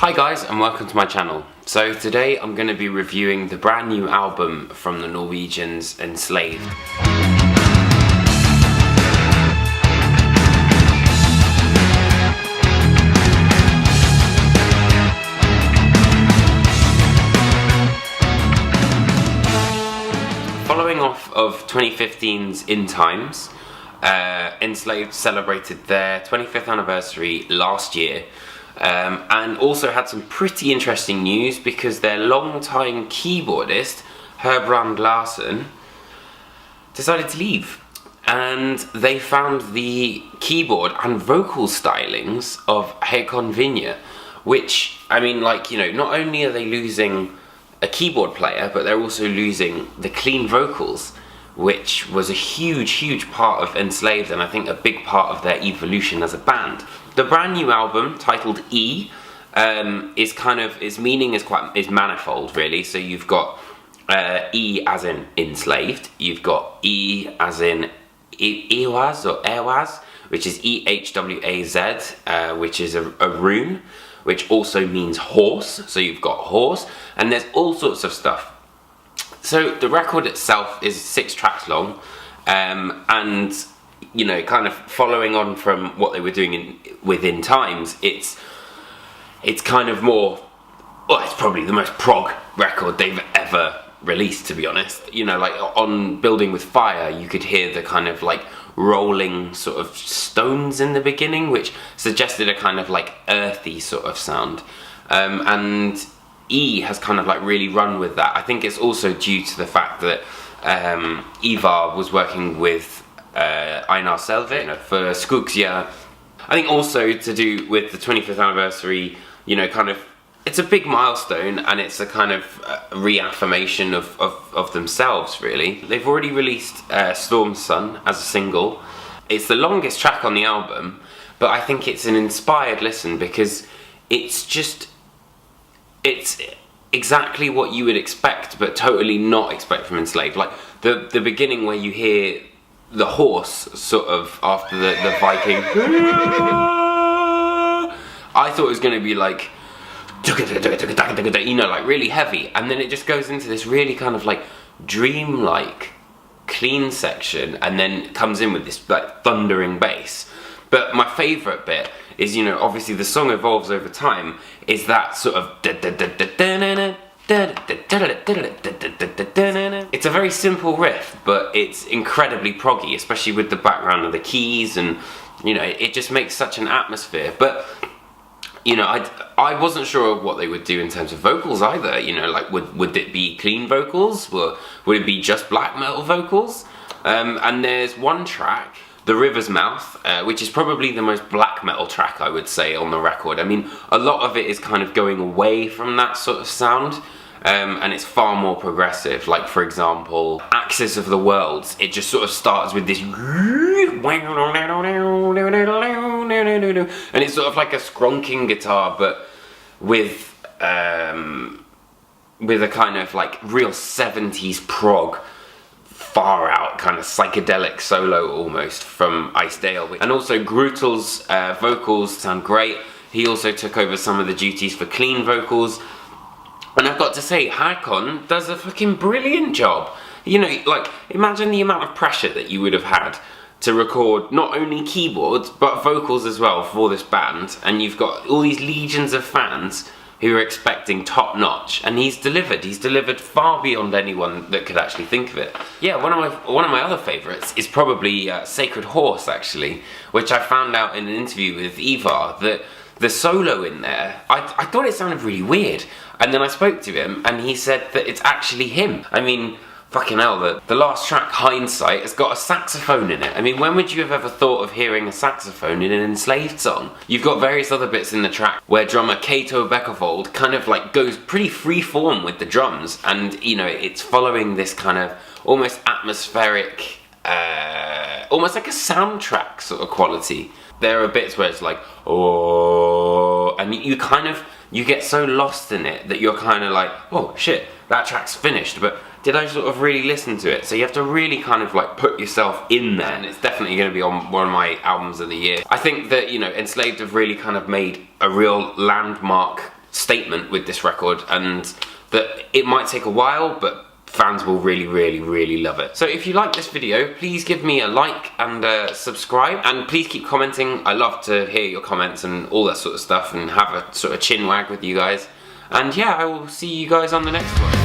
Hi guys and welcome to my channel. So today I'm going to be reviewing the brand new album from the Norwegians, Enslaved. Following off of 2015's In Times, Enslaved celebrated their 25th anniversary last year. And also had some pretty interesting news because their long-time keyboardist, Herbrand Larsen, decided to leave. And they found the keyboard and vocal stylings of Håkon Vinje, which, I mean, like, you know, not only are they losing a keyboard player, but they're also losing the clean vocals, which was a huge part of Enslaved, and I think a big part of their evolution as a band. The brand new album, titled E, is kind of, its meaning is manifold, really. So you've got E as in enslaved, you've got E as in Ehwaz or Ehwaz, which is E-H-W-A-Z, which is a rune, which also means horse. So you've got horse, and there's all sorts of stuff. So the record itself is 6 tracks long, and you know, kind of following on from what they were doing within Times, it's kind of more, well, it's probably the most prog record they've ever released, to be honest. You know, like on Building with Fire, you could hear the kind of like rolling sort of stones in the beginning, which suggested a kind of like earthy sort of sound, and E has kind of like really run with that. I think it's also due to the fact that Ivar was working with Einar Selvik for Skogsjær. I think also to do with the 25th anniversary, you know, kind of, it's a big milestone, and it's a kind of reaffirmation of themselves, really. They've already released Storm Sun as a single. It's the longest track on the album, but I think it's an inspired listen because it's just, it's exactly what you would expect, but totally not expect from Enslaved. Like the beginning where you hear the horse sort of after the Viking. I thought it was going to be like, you know, like really heavy, and then it just goes into this really kind of like dreamlike clean section, and then comes in with this like thundering bass. But my favourite bit is, you know, obviously the song evolves over time, is that sort of it's a very simple riff, but it's incredibly proggy, especially with the background of the keys, and you know, it just makes such an atmosphere. But you know, I wasn't sure what they would do in terms of vocals either. You know, like would it be clean vocals, or would it be just black metal vocals? And there's one track, The River's Mouth, which is probably the most black metal track, I would say, on the record. I mean, a lot of it is kind of going away from that sort of sound, and it's far more progressive. Like, for example, Axis of the Worlds, it just sort of starts with this, and it's sort of like a skronking guitar, but with a kind of like real 70s prog, far out kind of psychedelic solo almost from Icedale. And also Grutel's vocals sound great. He also took over some of the duties for clean vocals, and I've got to say, Håkon does a fucking brilliant job. You know, like, imagine the amount of pressure that you would have had to record not only keyboards but vocals as well for this band, and you've got all these legions of fans who are expecting top notch, and he's delivered far beyond anyone that could actually think of it. Yeah, one of my other favourites is probably Sacred Horse, actually, which I found out in an interview with Ivar, that the solo in there, I thought it sounded really weird, and then I spoke to him and he said that it's actually him. I mean, fucking hell, the last track, Hindsight, has got a saxophone in it. I mean, when would you have ever thought of hearing a saxophone in an Enslaved song? You've got various other bits in the track where drummer Cato Beckervold kind of like goes pretty free form with the drums, and you know, it's following this kind of almost atmospheric, almost like a soundtrack sort of quality. There are bits where it's like, oh, and you get so lost in it that you're kind of like, oh shit, that track's finished, but did I sort of really listen to it? So you have to really kind of like put yourself in there, and it's definitely going to be on one of my albums of the year. I think that, you know, Enslaved have really kind of made a real landmark statement with this record, and that it might take a while, but fans will really love it. So if you like this video, please give me a like and subscribe, and please keep commenting. I love to hear your comments and all that sort of stuff, and have a sort of chin wag with you guys. And yeah, I will see you guys on the next one.